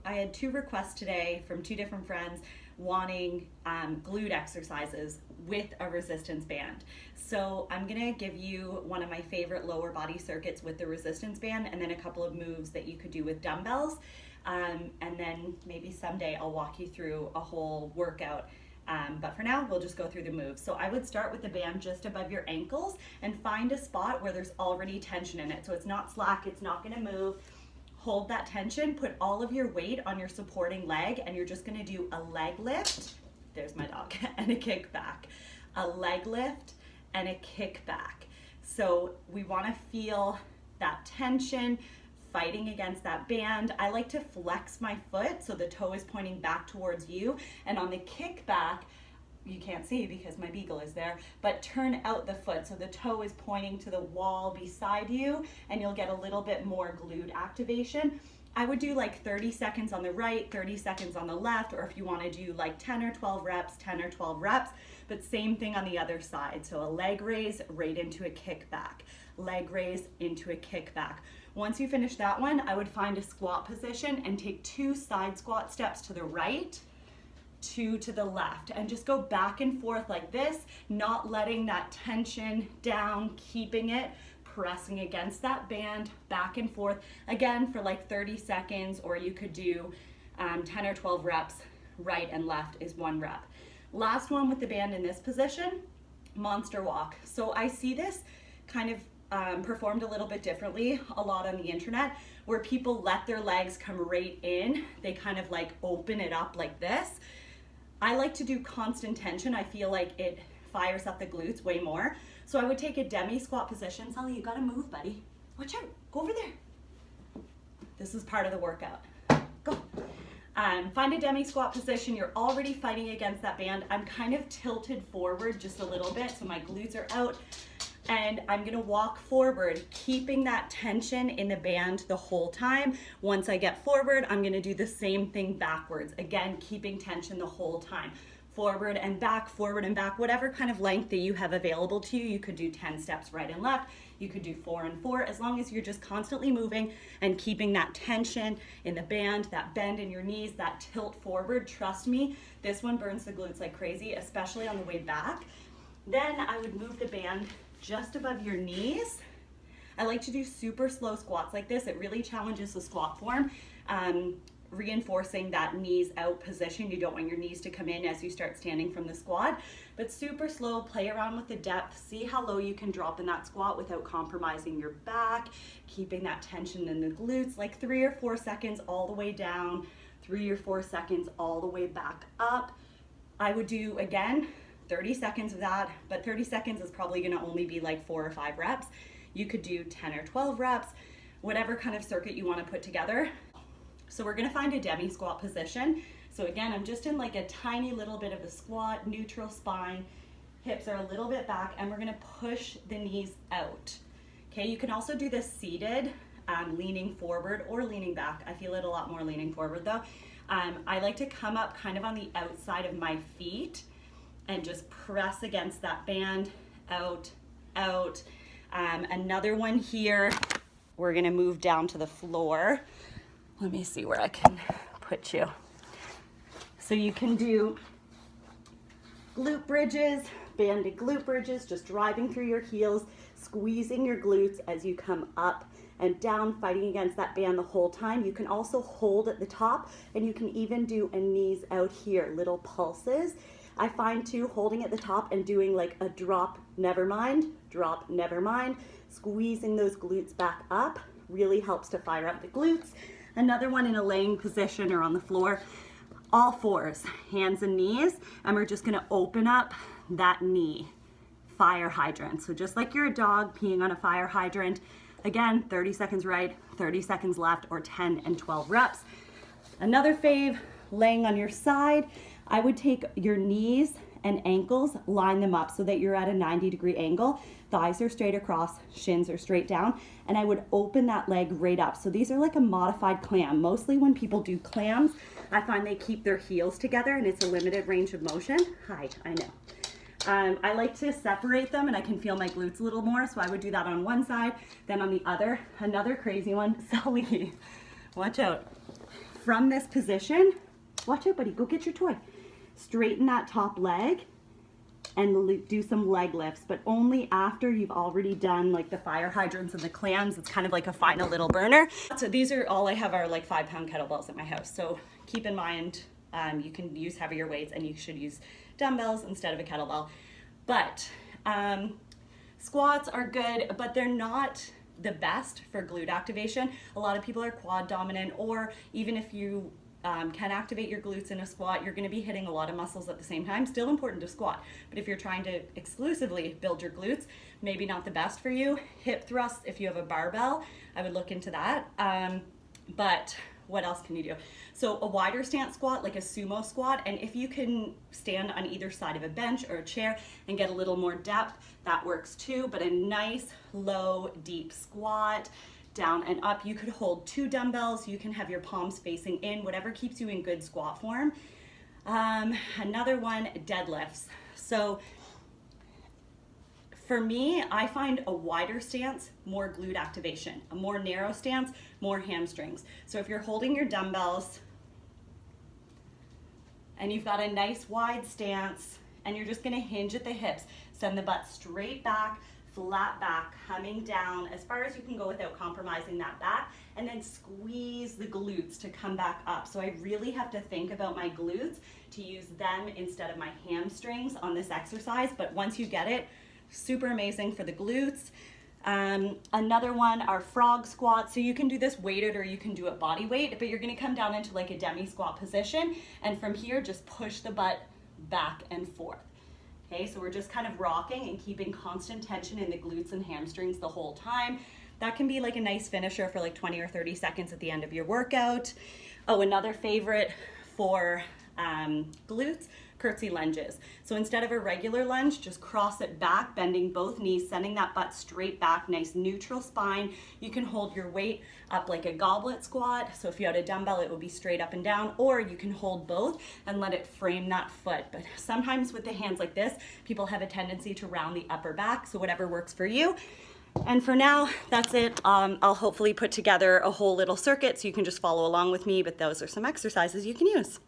I had 2 requests today from 2 different friends wanting glute exercises with a resistance band. So I'm gonna give you one of my favorite lower body circuits with the resistance band, and then a couple of moves that you could do with dumbbells. And then maybe someday I'll walk you through a whole workout. But for now, we'll just go through the moves. So I would start with the band just above your ankles and find a spot where there's already tension in it. So it's not slack, it's not gonna move. Hold that tension, put all of your weight on your supporting leg, and you're just gonna do a leg lift, there's my dog, and a kick back. A leg lift and a kick back. So we wanna feel that tension, fighting against that band. I like to flex my foot so the toe is pointing back towards you, and on the kick back, you can't see because my beagle is there, but turn out the foot so the toe is pointing to the wall beside you, and you'll get a little bit more glute activation. I would do like 30 seconds on the right, 30 seconds on the left, or if you want to do like 10 or 12 reps, 10 or 12 reps, but same thing on the other side. So a leg raise right into a kick back, leg raise into a kick back. Once you finish that one, I would find a squat position and take 2 side squat steps to the right, 2 to the left, and just go back and forth like this, not letting that tension down, keeping it, pressing against that band, back and forth, again for like 30 seconds, or you could do 10 or 12 reps, right and left is 1 rep. Last one with the band in this position, monster walk. So I see this kind of performed a little bit differently a lot on the internet, where people let their legs come right in. They kind of like open it up like this. I like to do constant tension. I feel like it fires up the glutes way more. So I would take a demi squat position. Sully, you gotta move, buddy. Watch out, go over there. This is part of the workout. Go. Find a demi squat position. You're already fighting against that band. I'm kind of tilted forward just a little bit, so my glutes are out. And I'm gonna walk forward, keeping that tension in the band the whole time. Once I get forward, I'm gonna do the same thing backwards. Again, keeping tension the whole time. Forward and back, whatever kind of length that you have available to you. You could do 10 steps right and left. You could do 4 and 4, as long as you're just constantly moving and keeping that tension in the band, that bend in your knees, that tilt forward. Trust me, this one burns the glutes like crazy, especially on the way back. Then I would move the band just above your knees. I like to do super slow squats like this. It really challenges the squat form, reinforcing that knees out position. You don't want your knees to come in as you start standing from the squat, but super slow, play around with the depth, see how low you can drop in that squat without compromising your back, keeping that tension in the glutes, like 3 or 4 seconds all the way down, 3 or 4 seconds all the way back up. I would do, again, 30 seconds of that, but 30 seconds is probably gonna only be like 4 or 5 reps. You could do 10 or 12 reps, whatever kind of circuit you wanna put together. So we're gonna find a demi squat position. So again, I'm just in like a tiny little bit of a squat, neutral spine, hips are a little bit back, and we're gonna push the knees out. Okay, you can also do this seated, leaning forward or leaning back. I feel it a lot more leaning forward though. I like to come up kind of on the outside of my feet and just press against that band, out, out. Another one here, we're gonna move down to the floor. Let me see where I can put you. So you can do glute bridges, banded glute bridges, just driving through your heels, squeezing your glutes as you come up and down, fighting against that band the whole time. You can also hold at the top, and you can even do a knees out here, little pulses. I find too, holding at the top and doing like a drop, never mind, squeezing those glutes back up really helps to fire up the glutes. Another one in a laying position or on the floor, all 4s, hands and knees, and we're just gonna open up that knee, fire hydrant. So just like you're a dog peeing on a fire hydrant, again, 30 seconds right, 30 seconds left, or 10 and 12 reps. Another fave, laying on your side, I would take your knees and ankles, line them up so that you're at a 90-degree angle. Thighs are straight across, shins are straight down, and I would open that leg right up. So these are like a modified clam. Mostly when people do clams, I find they keep their heels together and it's a limited range of motion. Hi, I know. I like to separate them and I can feel my glutes a little more, so I would do that on one side, then on the other. Another crazy one, Sully, watch out. from this position, watch out buddy, go get your toy. Straighten that top leg and do some leg lifts, but only after you've already done like the fire hydrants and the clams. It's kind of like a final little burner. So these are all I have are like 5-pound kettlebells at my house. So keep in mind, you can use heavier weights and you should use dumbbells instead of a kettlebell. But squats are good, but they're not the best for glute activation. A lot of people are quad dominant, or even if you can activate your glutes in a squat, you're going to be hitting a lot of muscles at the same time. Still important to squat, but if you're trying to exclusively build your glutes, maybe not the best for you. Hip thrusts, if you have a barbell, I would look into that. But what else can you do? So a wider stance squat, like a sumo squat, and if you can stand on either side of a bench or a chair and get a little more depth, that works too. But a nice low deep squat, down and up. You could hold 2 dumbbells, you can have your palms facing in, whatever keeps you in good squat form. Another one, deadlifts. So for me, I find a wider stance more glute activation, a more narrow stance more hamstrings. So if you're holding your dumbbells and you've got a nice wide stance and you're just going to hinge at the hips, send the butt straight back, flat back, coming down as far as you can go without compromising that back, and then squeeze the glutes to come back up. So I really have to think about my glutes to use them instead of my hamstrings on this exercise. But once you get it, super amazing for the glutes. Another one are frog squats. So you can do this weighted or you can do it body weight, but you're going to come down into like a demi squat position, and from here just push the butt back and forth. Okay, so we're just kind of rocking and keeping constant tension in the glutes and hamstrings the whole time. That can be like a nice finisher for like 20 or 30 seconds at the end of your workout. Oh, another favorite for glutes, curtsy lunges. So instead of a regular lunge, just cross it back, bending both knees, sending that butt straight back, nice neutral spine. You can hold your weight up like a goblet squat. So if you had a dumbbell, it would be straight up and down, or you can hold both and let it frame that foot. But sometimes with the hands like this, people have a tendency to round the upper back. So whatever works for you. And for now, that's it. I'll hopefully put together a whole little circuit so you can just follow along with me, but those are some exercises you can use.